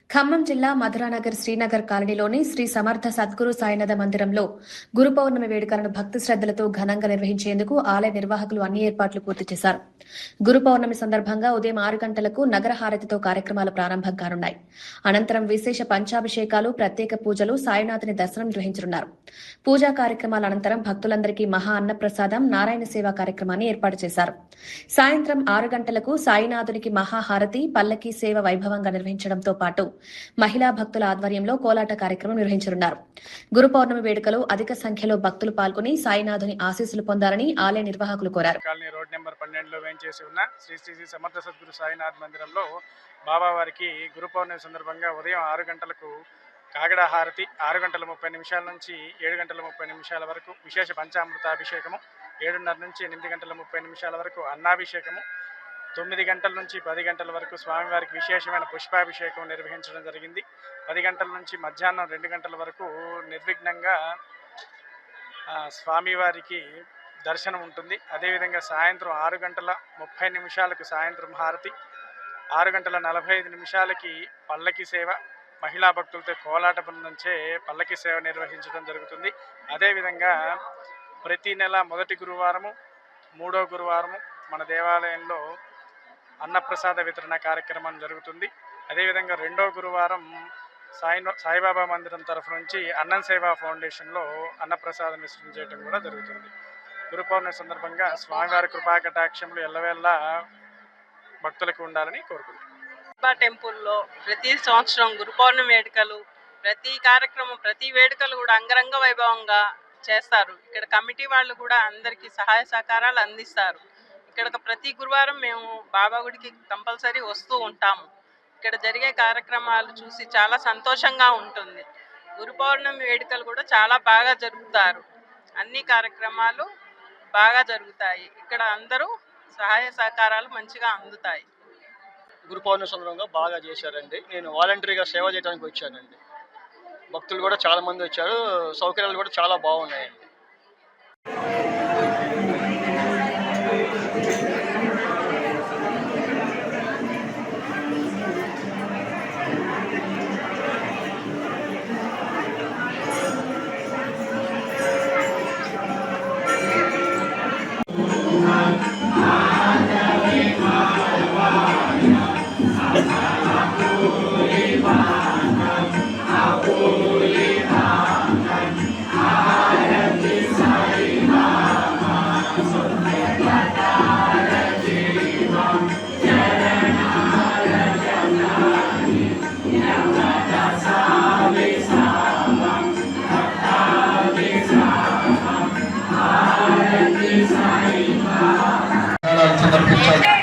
ఖమ్మం జిల్లా మధురానగర్ శ్రీనగర్ కాలనీలోని శ్రీ సమర్థ సద్గురు సాయినాథ మందిరంలో గురు పౌర్ణమి వేడుకలను భక్తి శ్రద్దలతో ఘనంగా నిర్వహించేందుకు ఆలయ నిర్వాహకులు అన్ని ఏర్పాట్లు పూర్తి చేశారు. గురు పౌర్ణమి సందర్భంగా ఉదయం 6 గంటలకు నగర హారతితో కార్యక్రమాలు ప్రారంభం కానున్నాయి. అనంతరం విశేష పంచాభిషేకాలు, ప్రత్యేక పూజలు, సాయినాథుని దర్శనం నిర్వహించనున్నారు. పూజా కార్యక్రమాల అనంతరం భక్తులందరికీ మహా అన్నప్రసాదం, నారాయణ సేవా కార్యక్రమాన్ని ఏర్పాటు చేశారు. సాయంత్రం 6 గంటలకు సాయినాథునికి మహాహారతి, పల్లకీ సేవ వైభవంగా నిర్వహించడంతో పాటు మహిళా భక్తుల ఆధ్వర్యంలో కోలాట కార్యక్రమం నిర్వహించనున్నారు. గురు పౌర్ణమి వేడుకలో అధిక సంఖ్యలో భక్తులు పాల్గొని సాయినాథుని ఆశీస్సులు పొందాలని ఆలయ నిర్వాహకులు కోరారు. రోడ్ నెంబర్ 12లో వేంచేసి ఉన్న శ్రీ శ్రీ సమర్థ సద్గురు సాయినాథ్ మందిరంలో బాబా వారికి గురు పౌర్ణమి సందర్భంగా ఉదయం 6 గంటలకు కాగడ హారతి, 6 గంటల 30 నిమిషాల నుంచి 7 గంటల 30 నిమిషాల వరకు విశేష పంచామృతాభిషేకము, 7:30 నుంచి 8 గంటల 30 నిమిషాల వరకు అన్నాభిషేకము, 9 గంటల నుంచి 10 గంటల వరకు స్వామివారికి విశేషమైన పుష్పాభిషేకం నిర్వహించడం జరిగింది. 10 గంటల నుంచి మధ్యాహ్నం 2 గంటల వరకు నిర్విఘ్నంగా స్వామివారికి దర్శనం ఉంటుంది. అదేవిధంగా సాయంత్రం 6 గంటల 30 నిమిషాలకు సాయంత్రం హారతి, 6 గంటల 45 నిమిషాలకి పల్లకి సేవ, మహిళా భక్తులతో కోలాట బృందంచే పల్లకి సేవ నిర్వహించడం జరుగుతుంది. అదేవిధంగా ప్రతి నెల మొదటి గురువారము, 3వ గురువారము మన దేవాలయంలో అన్నప్రసాద వితరణ కార్యక్రమం జరుగుతుంది. అదేవిధంగా 2వ గురువారం సాయిబాబా మందిరం తరఫు నుంచి అన్నం సేవా ఫౌండేషన్లో అన్నప్రసాదం విస్తరణ చేయడం కూడా జరుగుతుంది. గురు పౌర్ణమి సందర్భంగా స్వామివారి కృపా కటాక్షములు ఎల్లవేళలా భక్తులకు ఉండాలని కోరుకుంటున్నాను. టెంపుల్లో ప్రతి సంవత్సరం గురు పౌర్ణమి వేడుకలు, ప్రతి కార్యక్రమం, ప్రతి వేడుకలు కూడా అంగరంగ వైభవంగా చేస్తారు. ఇక్కడ కమిటీ వాళ్ళు కూడా అందరికీ సహాయ సహకారాలు అందిస్తారు. ఇక్కడ ప్రతి గురువారం మేము బాబా గుడికి కంపల్సరీ వస్తూ ఉంటాము. ఇక్కడ జరిగే కార్యక్రమాలు చూసి చాలా సంతోషంగా ఉంటుంది. గురు పౌర్ణమి వేడుకలు కూడా చాలా బాగా జరుపుతారు. అన్ని కార్యక్రమాలు బాగా జరుగుతాయి. ఇక్కడ అందరూ సహాయ సహకారాలు మంచిగా అందుతాయి. గురు పౌర్ణమి సందర్భంగా బాగా చేశారండి. నేను వాలంటరీగా సేవ చేయడానికి వచ్చానండి. భక్తులు కూడా చాలా మంది వచ్చారు. సౌకర్యాలు కూడా చాలా బాగున్నాయండి. సమర్పించాలి.